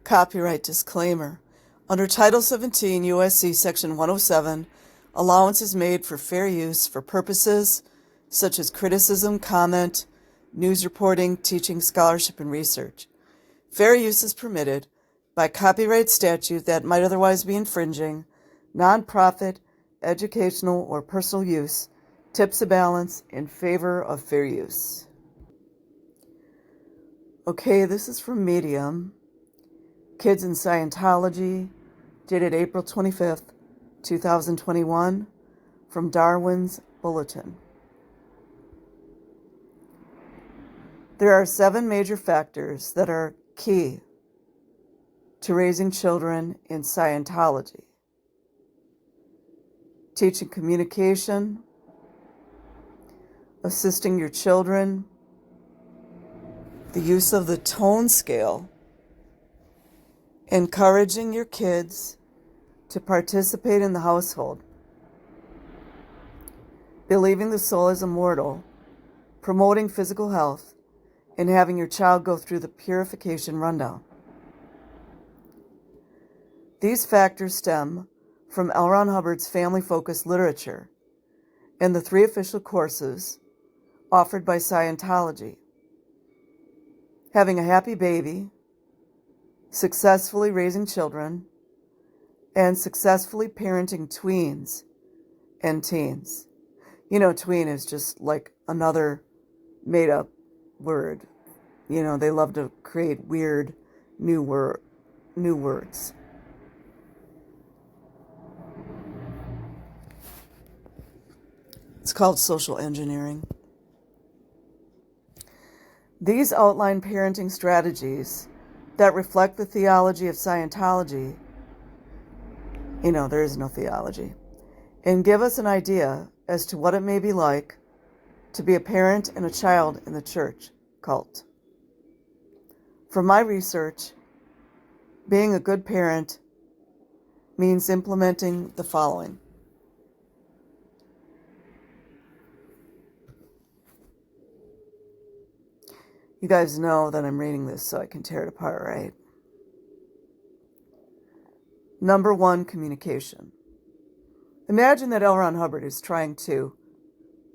Copyright disclaimer. Under Title 17 U.S.C. Section 107, allowance is made for fair use for purposes such as criticism, comment, news reporting, teaching, scholarship, and research. Fair use is permitted by copyright statute that might otherwise be infringing. Non-profit, educational, or personal use tips a balance in favor of fair use. Okay, this is from Medium. Kids in Scientology, dated April 25th, 2021, from Darwin's Bulletin. There are 7 major factors that are key to raising children in Scientology. Teaching communication, assisting your children, the use of the tone scale, encouraging your kids to participate in the household, believing the soul is immortal, promoting physical health, and having your child go through the purification rundown. These factors stem from L. Ron Hubbard's family-focused literature and the 3 official courses offered by Scientology: having a happy baby, successfully raising children, and successfully parenting tweens and teens. You know, tween is just like another made-up word. You know, they love to create weird new words. It's called social engineering. These outline parenting strategies that reflect the theology of Scientology. You know, there is no theology. And give us an idea as to what it may be like to be a parent and a child in the church cult. From my research, being a good parent means implementing the following. You guys know that I'm reading this so I can tear it apart, right? Number 1, communication. Imagine that L. Ron Hubbard is trying to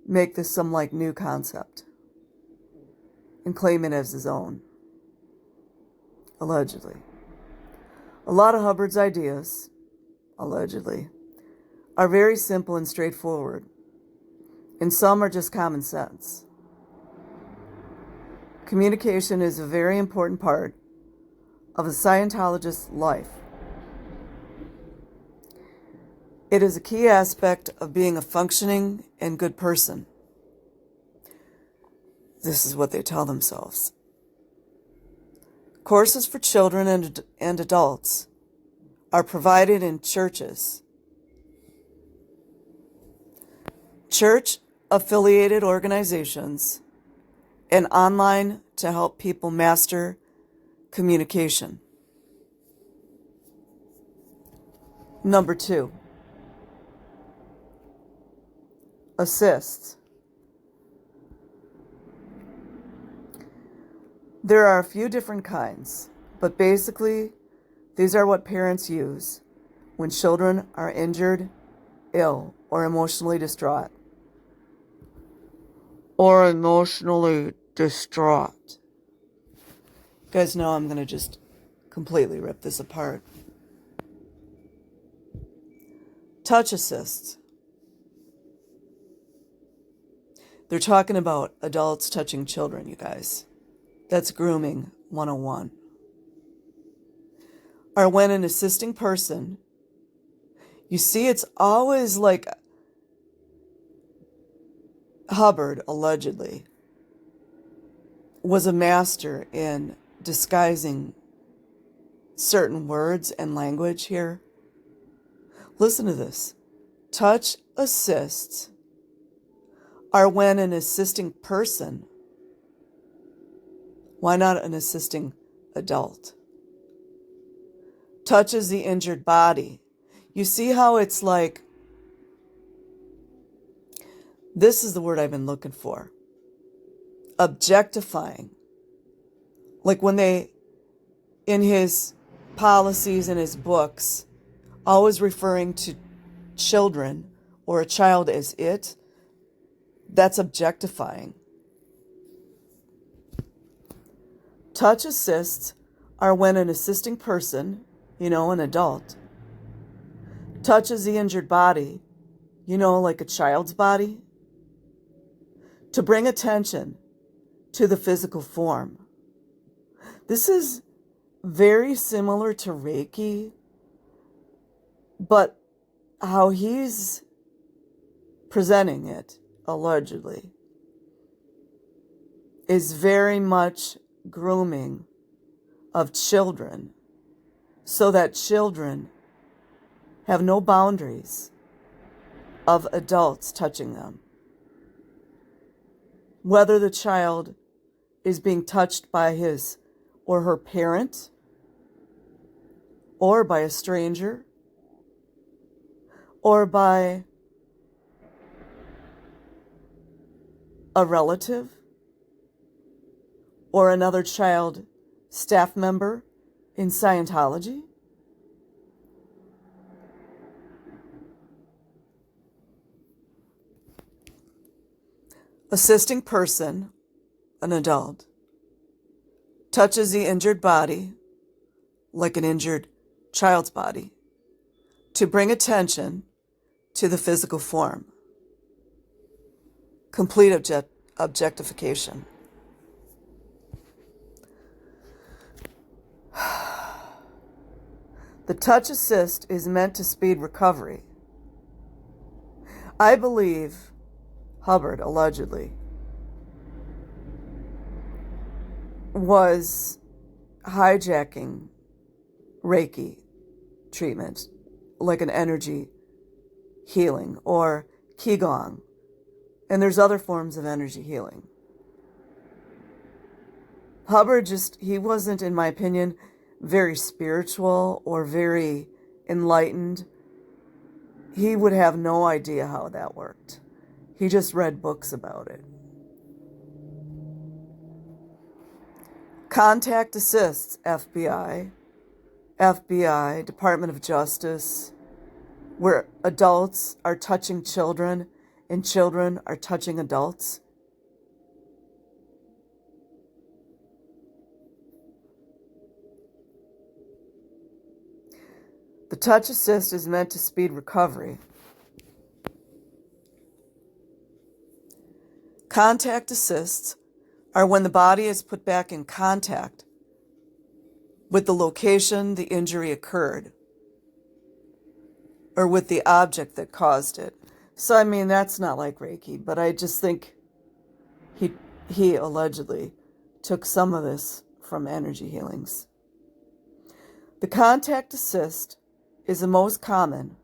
make this some like new concept and claim it as his own. Allegedly. A lot of Hubbard's ideas, allegedly, are very simple and straightforward, and some are just common sense. Communication is a very important part of a Scientologist's life. It is a key aspect of being a functioning and good person. This is what they tell themselves. Courses for children and adults are provided in churches, church-affiliated organizations, and online to help people master communication. Number 2, assist. There are a few different kinds, but basically, these are what parents use when children are injured, ill, or emotionally distraught. You guys know I'm going to just completely rip this apart. Touch assists. They're talking about adults touching children, you guys. That's grooming 101. Or when an assisting person, you see, it's always like Hubbard, allegedly, was a master in disguising certain words and language here. Listen to this. Touch assists are when an assisting person, why not an assisting adult, touches the injured body. You see how it's like, this is the word I've been looking for. Objectifying. Like when they, in his policies in his books, always referring to children or a child as it, that's objectifying. Touch assists are when an assisting person, an adult, touches the injured body, like a child's body, to bring attention to the physical form. This is very similar to Reiki, but how he's presenting it, allegedly, is very much grooming of children so that children have no boundaries of adults touching them. Whether the child is being touched by his or her parent or by a stranger or by a relative or another child staff member in Scientology. Assisting person, an adult, touches the injured body, like an injured child's body, to bring attention to the physical form. Complete objectification. The touch assist is meant to speed recovery. I believe Hubbard, allegedly, was hijacking Reiki treatment, like an energy healing or Qigong. And there's other forms of energy healing. Hubbard he wasn't, in my opinion, very spiritual or very enlightened. He would have no idea how that worked. He just read books about it. Contact assists, FBI, Department of Justice, where adults are touching children and children are touching adults. The touch assist is meant to speed recovery. Contact assists are when the body is put back in contact with the location the injury occurred or with the object that caused it. So, I mean, that's not like Reiki, but I just think he allegedly took some of this from energy healings. The contact assist is the most common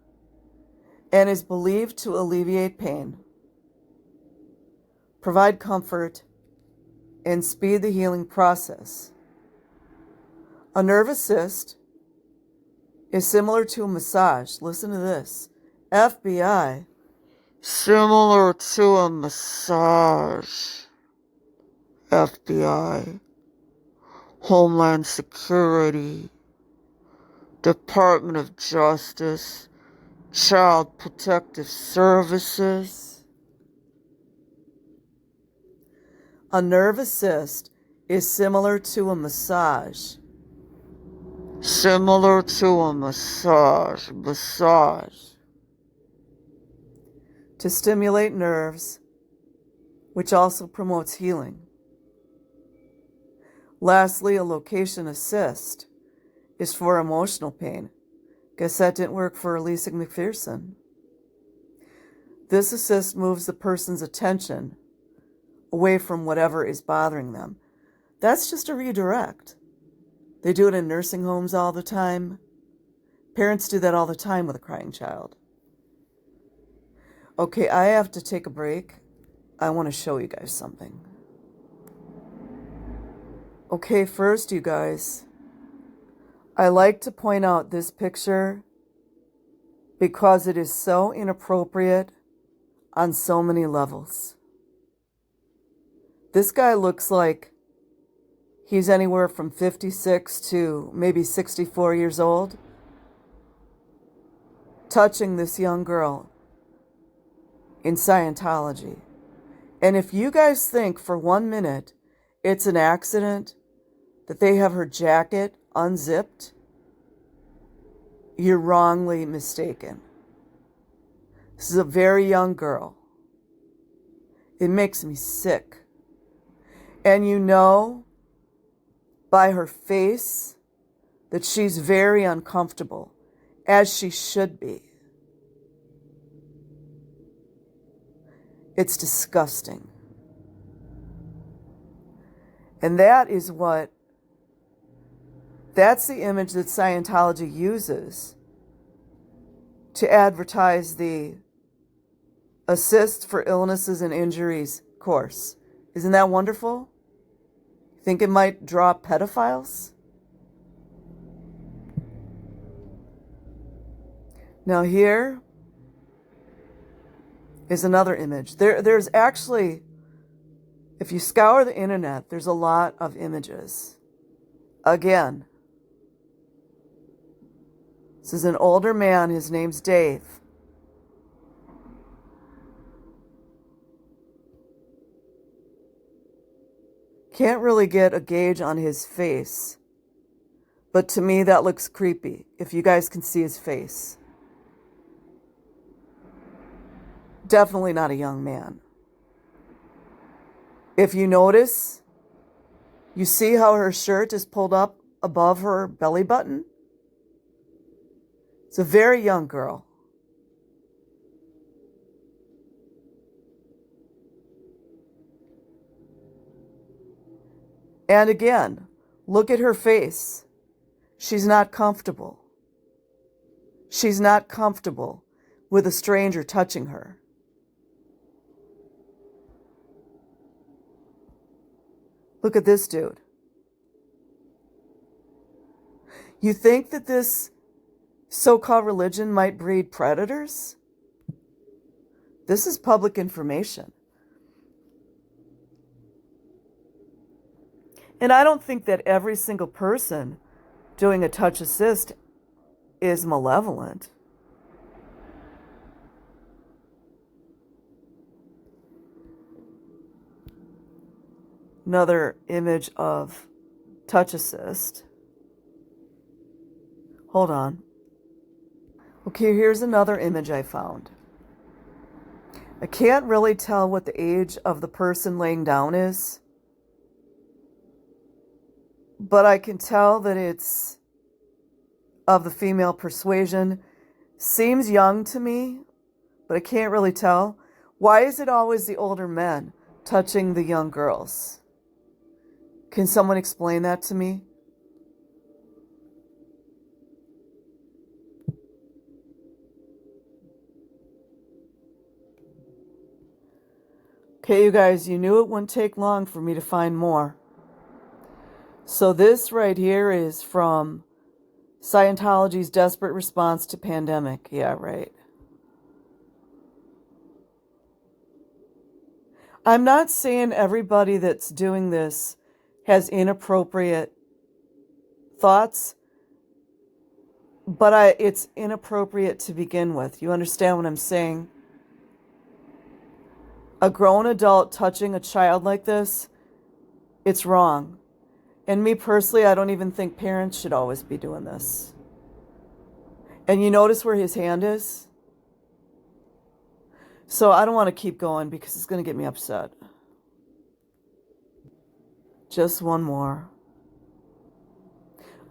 and is believed to alleviate pain, provide comfort, and speed the healing process. A nerve assist is similar to a massage. Listen to this. FBI. Similar to a massage. FBI. Homeland Security. Department of Justice. Child Protective Services. A nerve assist is similar to a massage. Similar to a massage. To stimulate nerves, which also promotes healing. Lastly, a location assist is for emotional pain. Guess that didn't work for Elisa McPherson. This assist moves the person's attention away from whatever is bothering them. That's just a redirect. They do it in nursing homes all the time. Parents do that all the time with a crying child. Okay, I have to take a break. I want to show you guys something. Okay, first, you guys, I like to point out this picture because it is so inappropriate on so many levels. This guy looks like He's anywhere from 56 to maybe 64 years old, touching this young girl in Scientology. And if you guys think for 1 minute it's an accident that they have her jacket unzipped, you're wrongly mistaken. This is a very young girl. It makes me sick. And you know by her face that she's very uncomfortable, as she should be. It's disgusting. And that's the image that Scientology uses to advertise the Assist for Illnesses and Injuries course. Isn't that wonderful? Think it might draw pedophiles? Now here is another image. There's actually, if you scour the internet, there's a lot of images. Again, this is an older man. His name's Dave. Can't really get a gauge on his face, but to me that looks creepy, if you guys can see his face. Definitely not a young man. If you notice, you see how her shirt is pulled up above her belly button? It's a very young girl. And again, look at her face. She's not comfortable. She's not comfortable with a stranger touching her. Look at this dude. You think that this so-called religion might breed predators? This is public information. And I don't think that every single person doing a touch assist is malevolent. Another image of touch assist. Hold on. Okay, here's another image I found. I can't really tell what the age of the person laying down is, but I can tell that it's of the female persuasion. Seems young to me, but I can't really tell. Why is it always the older men touching the young girls? Can someone explain that to me? Okay, you guys, you knew it wouldn't take long for me to find more. So this right here is from Scientology's Desperate Response to Pandemic. Yeah, right. I'm not saying everybody that's doing this has inappropriate thoughts, but it's inappropriate to begin with. You understand what I'm saying? A grown adult touching a child like this, it's wrong. And me personally, I don't even think parents should always be doing this. And you notice where his hand is? So I don't want to keep going because it's going to get me upset. Just one more.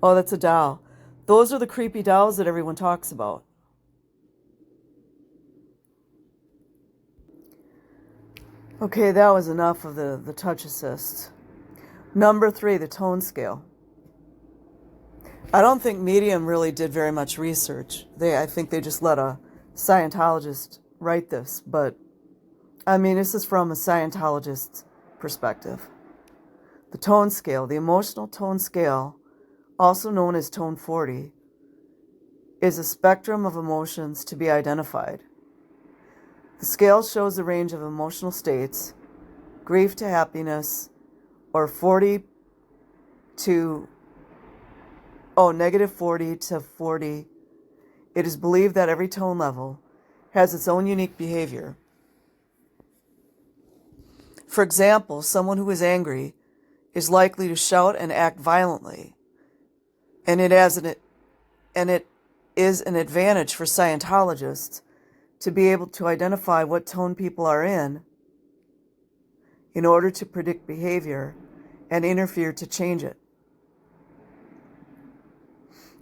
Oh, that's a doll. Those are the creepy dolls that everyone talks about. Okay, that was enough of the touch assist. Number 3, the tone scale. I don't think Medium really did very much research. I think they just let a Scientologist write this. But, I mean, this is from a Scientologist's perspective. The tone scale, the emotional tone scale, also known as tone 40, is a spectrum of emotions to be identified. The scale shows a range of emotional states, grief to happiness, or 40 to -40 to 40. It is believed that every tone level has its own unique behavior. For example, someone who is angry is likely to shout and act violently, and it is an advantage for Scientologists to be able to identify what tone people are in order to predict behavior and interfere to change it.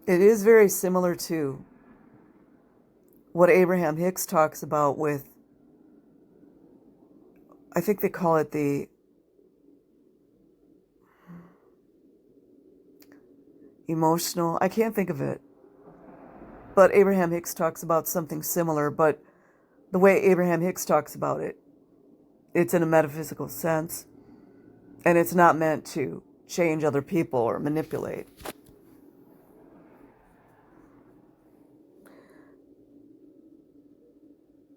It is very similar to what Abraham Hicks talks about with, I think they call it the emotional, I can't think of it, but Abraham Hicks talks about something similar, but the way Abraham Hicks talks about it, it's in a metaphysical sense, and it's not meant to change other people or manipulate.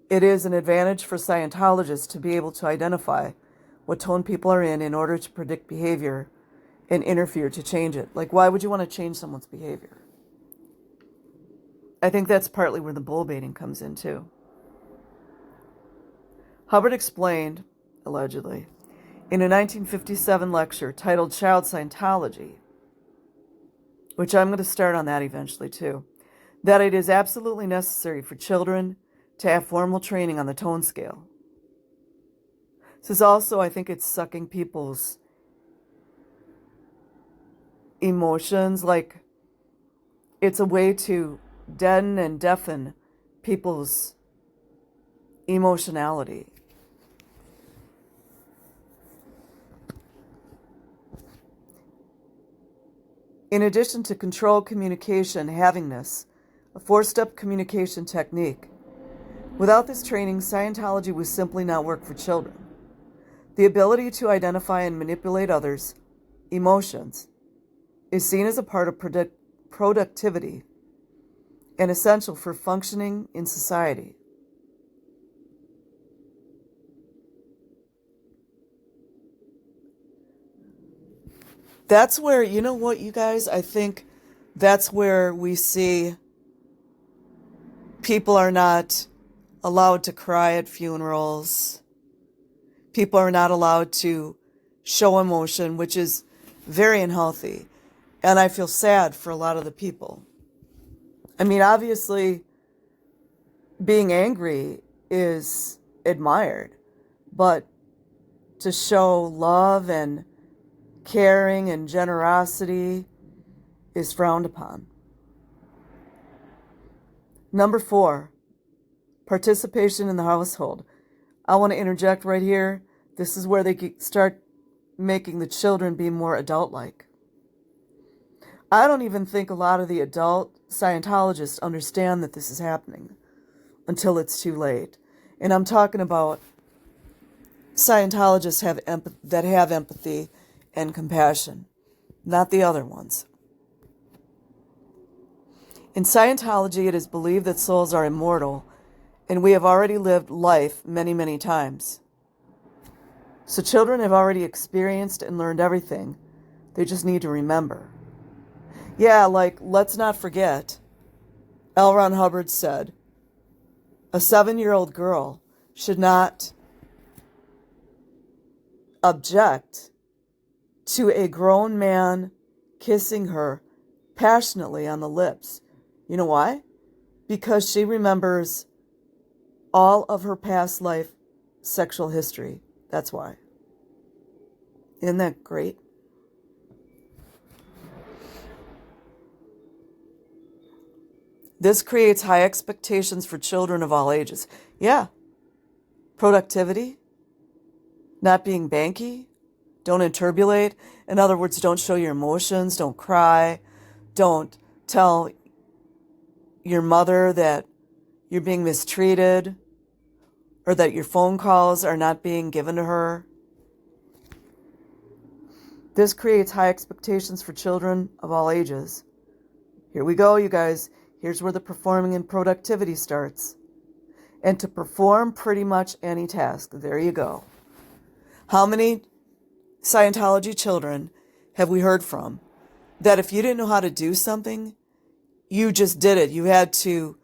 It is an advantage for Scientologists to be able to identify what tone people are in order to predict behavior and interfere to change it. Like, why would you want to change someone's behavior? I think that's partly where the bull baiting comes in, too. Hubbard explained, allegedly, in a 1957 lecture titled Child Scientology, which I'm going to start on that eventually, too, that it is absolutely necessary for children to have formal training on the tone scale. This is also, I think it's sucking people's emotions, like it's a way to deaden and deafen people's emotionality. In addition to control communication having this, a 4-step communication technique. Without this training, Scientology would simply not work for children. The ability to identify and manipulate others' emotions is seen as a part of productivity and essential for functioning in society. That's where, you know what, you guys, I think that's where we see people are not allowed to cry at funerals. People are not allowed to show emotion, which is very unhealthy. And I feel sad for a lot of the people. I mean, obviously, being angry is admired, but to show love and caring and generosity is frowned upon. Number 4, participation in the household. I want to interject right here. This is where they start making the children be more adult-like. I don't even think a lot of the adult Scientologists understand that this is happening until it's too late. And I'm talking about Scientologists that have empathy and compassion, not the other ones. In Scientology, it is believed that souls are immortal, and we have already lived life many, many times. So children have already experienced and learned everything. They just need to remember. Yeah, like, let's not forget, L. Ron Hubbard said, a 7-year-old girl should not object to a grown man kissing her passionately on the lips. You know why? Because she remembers all of her past life sexual history. That's why. Isn't that great? This creates high expectations for children of all ages. Yeah. Productivity, not being banky, don't interbulate. In other words, don't show your emotions, don't cry, don't tell your mother that you're being mistreated or that your phone calls are not being given to her. This creates high expectations for children of all ages. Here we go, you guys. Here's where the performing and productivity starts. And to perform pretty much any task. There you go. How many Scientology children have we heard from that if you didn't know how to do something, you just did it. You had to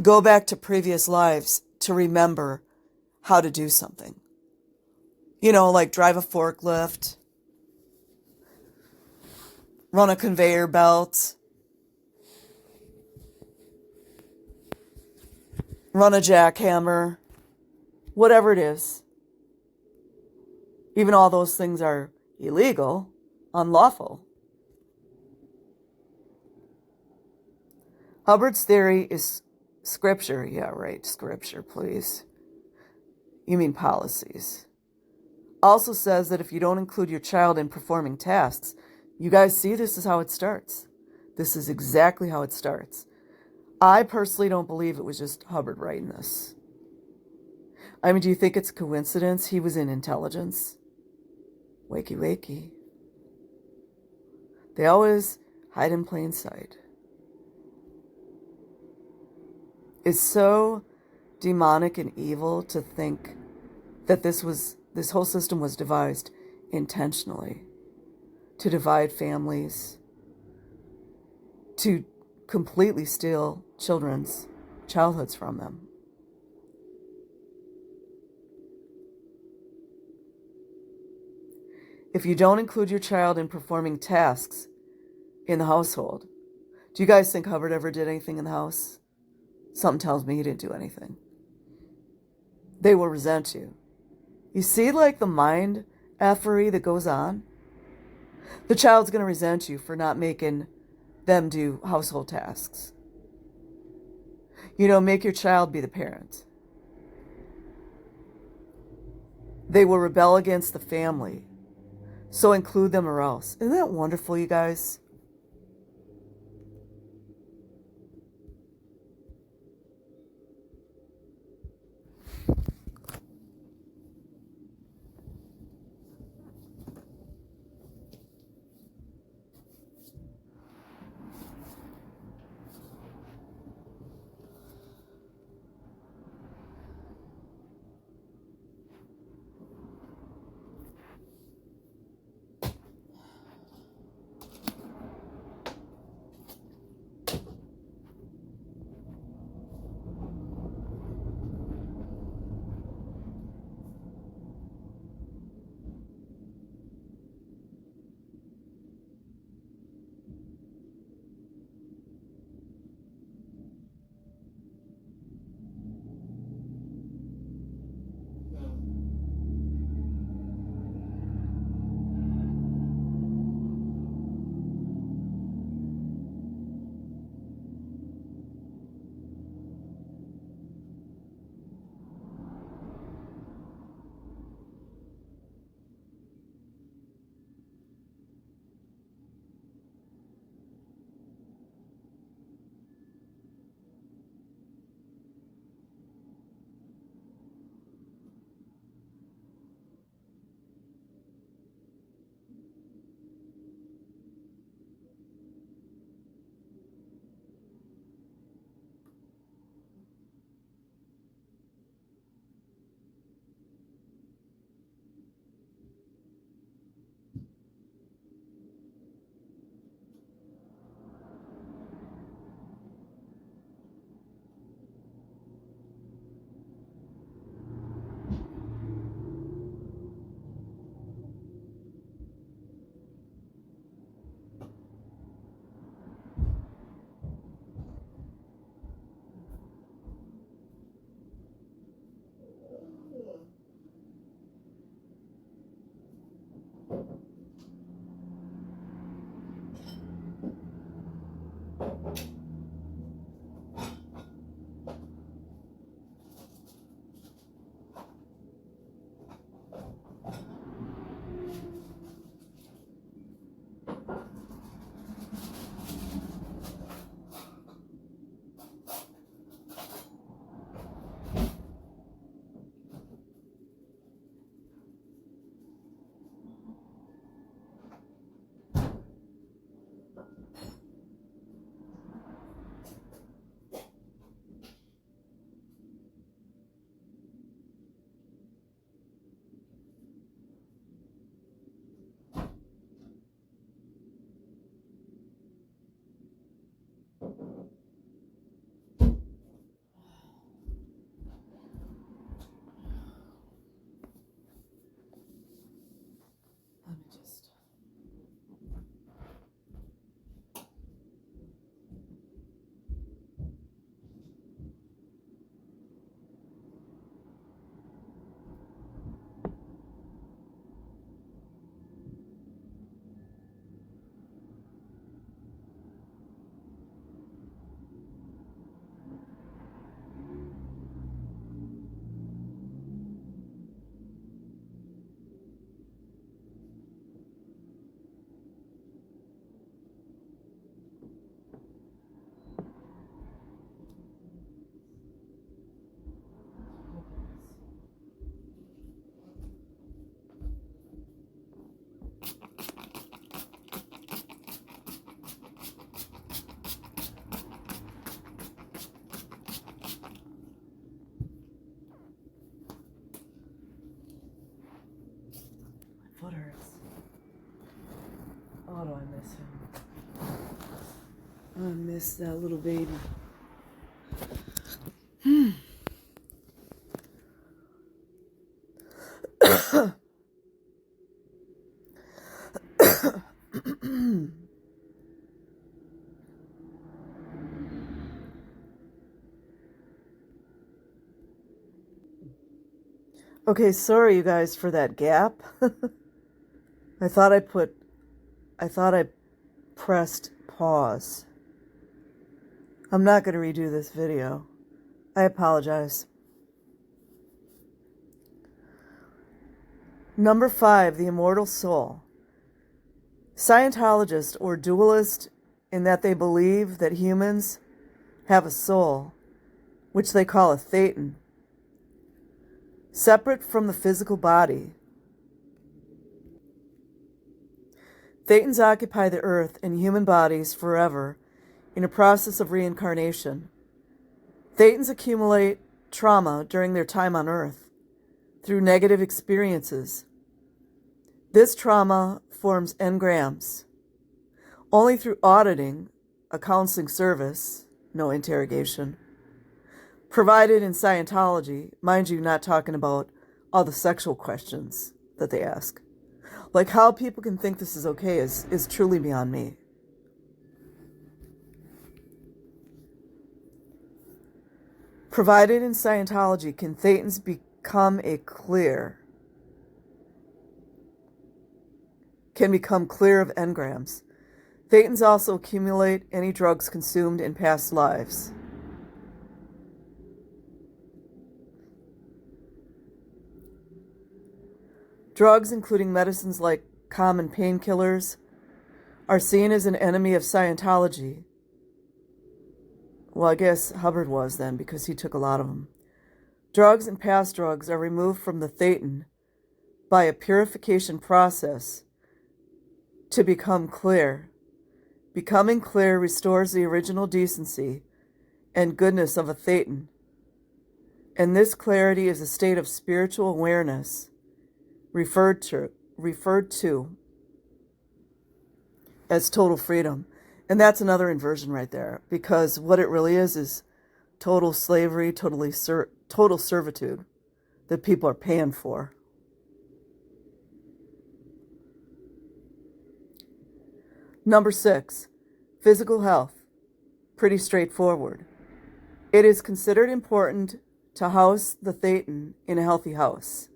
go back to previous lives to remember how to do something. You know, like drive a forklift, run a conveyor belt, run a jackhammer, whatever it is. Even all those things are illegal, unlawful. Hubbard's theory is scripture. Yeah, right, scripture, please. You mean policies. Also says that if you don't include your child in performing tasks, you guys see, this is how it starts. This is exactly how it starts. I personally don't believe it was just Hubbard writing this. I mean, do you think it's a coincidence he was in intelligence? Wakey, wakey. They always hide in plain sight. It's so demonic and evil to think that this whole system was devised intentionally to divide families, to completely steal children's childhoods from them. If you don't include your child in performing tasks in the household, do you guys think Hubbard ever did anything in the house? Something tells me he didn't do anything. They will resent you. You see, like, the mind effery that goes on? The child's going to resent you for not making them do household tasks. You know, make your child be the parent. They will rebel against the family. So include them or else. Isn't that wonderful, you guys? Let me just... Foot hurts. Oh, do I miss him? I miss that little baby. Okay, sorry you guys for that gap. I thought I pressed pause. I'm not going to redo this video. I apologize. Number 5, the immortal soul. Scientologists or dualists in that they believe that humans have a soul, which they call a thetan, separate from the physical body. Thetans occupy the earth and human bodies forever in a process of reincarnation. Thetans accumulate trauma during their time on earth through negative experiences. This trauma forms engrams. Only through auditing, a counseling service, no interrogation, provided in Scientology, mind you, not talking about all the sexual questions that they ask. Like how people can think this is okay is truly beyond me. Provided in Scientology, can thetans become clear of engrams. Thetans also accumulate any drugs consumed in past lives. Drugs, including medicines like common painkillers, are seen as an enemy of Scientology. Well, I guess Hubbard was then, because he took a lot of them. Drugs and past drugs are removed from the thetan by a purification process to become clear. Becoming clear restores the original decency and goodness of a thetan, and this clarity is a state of spiritual awareness referred to as total freedom. And that's another inversion right there, because what it really is total slavery, total servitude that people are paying for. Number 6, physical health. Pretty straightforward. It is considered important to house the thetan in a healthy house.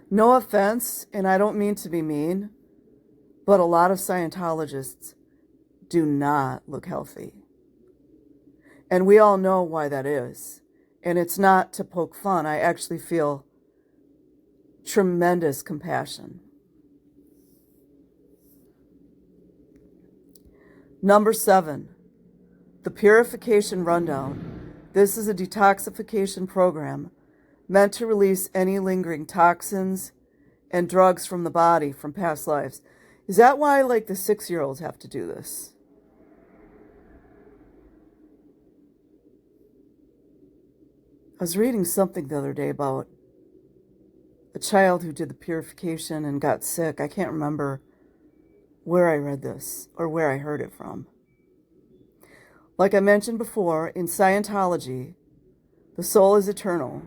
No offense, and I don't mean to be mean, but a lot of Scientologists do not look healthy. And we all know why that is. And it's not to poke fun. I actually feel tremendous compassion. Number 7, the Purification Rundown. This is a detoxification program meant to release any lingering toxins and drugs from the body from past lives. Is that why, like, the 6-year-olds have to do this? I was reading something the other day about a child who did the purification and got sick. I can't remember where I read this or where I heard it from. Like I mentioned before, in Scientology, the soul is eternal.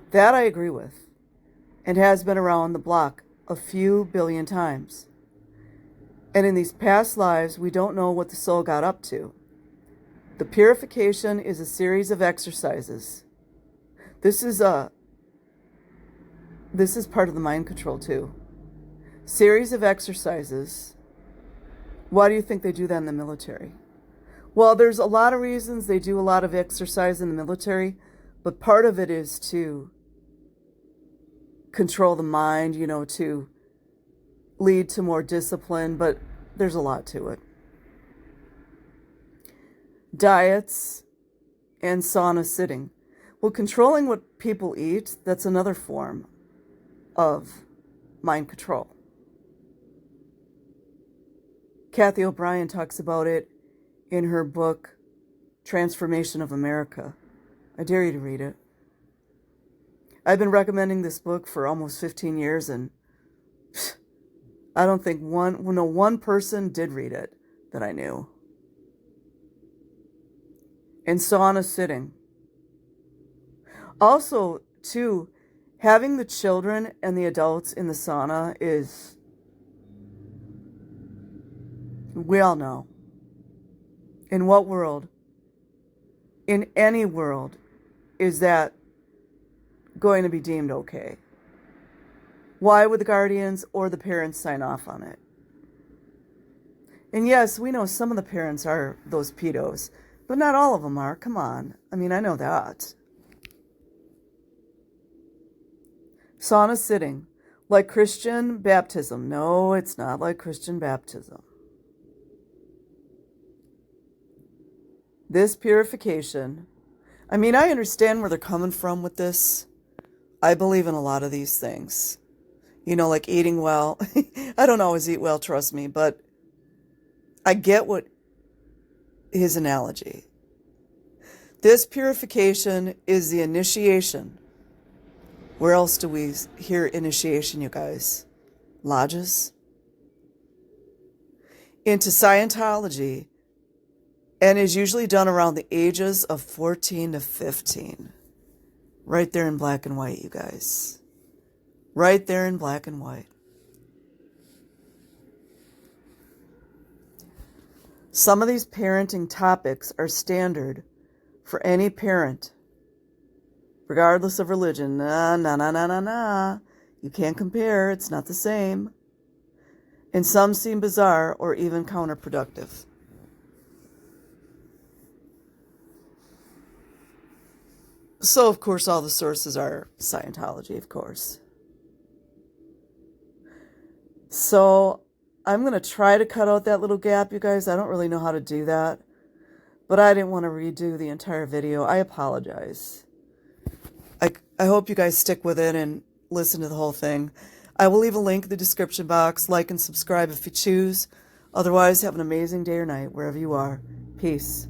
That I agree with, and has been around the block a few billion times. And in these past lives, we don't know what the soul got up to. The purification is a series of exercises. This is part of the mind control too. Series of exercises. Why do you think they do that in the military? Well, there's a lot of reasons they do a lot of exercise in the military, but part of it is to control the mind, to lead to more discipline, but there's a lot to it. Diets and sauna sitting. Well, controlling what people eat, that's another form of mind control. Kathy O'Brien talks about it in her book, Transformation of America. I dare you to read it. I've been recommending this book for almost 15 years, and I don't think one person did read it that I knew. And sauna sitting. Also, too, having the children and the adults in the sauna is, we all know. In what world, in any world, is that going to be deemed okay? Why would the guardians or the parents sign off on it? And yes, we know some of the parents are those pedos, but not all of them are. Come on. I mean, I know that. Sauna sitting. Like Christian baptism. No, it's not like Christian baptism. This purification. I mean, I understand where they're coming from with this. I believe in a lot of these things. Like eating well. I don't always eat well, trust me, but I get what his analogy. This purification is the initiation. Where else do we hear initiation, you guys? Lodges? Into Scientology, and is usually done around the ages of 14 to 15. Right there in black and white, you guys. Right there in black and white. Some of these parenting topics are standard for any parent, regardless of religion. Nah. You can't compare. It's not the same. And some seem bizarre or even counterproductive. So, of course, all the sources are Scientology, of course. So, I'm going to try to cut out that little gap, you guys. I don't really know how to do that. But I didn't want to redo the entire video. I apologize. I hope you guys stick with it and listen to the whole thing. I will leave a link in the description box. Like and subscribe if you choose. Otherwise, have an amazing day or night wherever you are. Peace.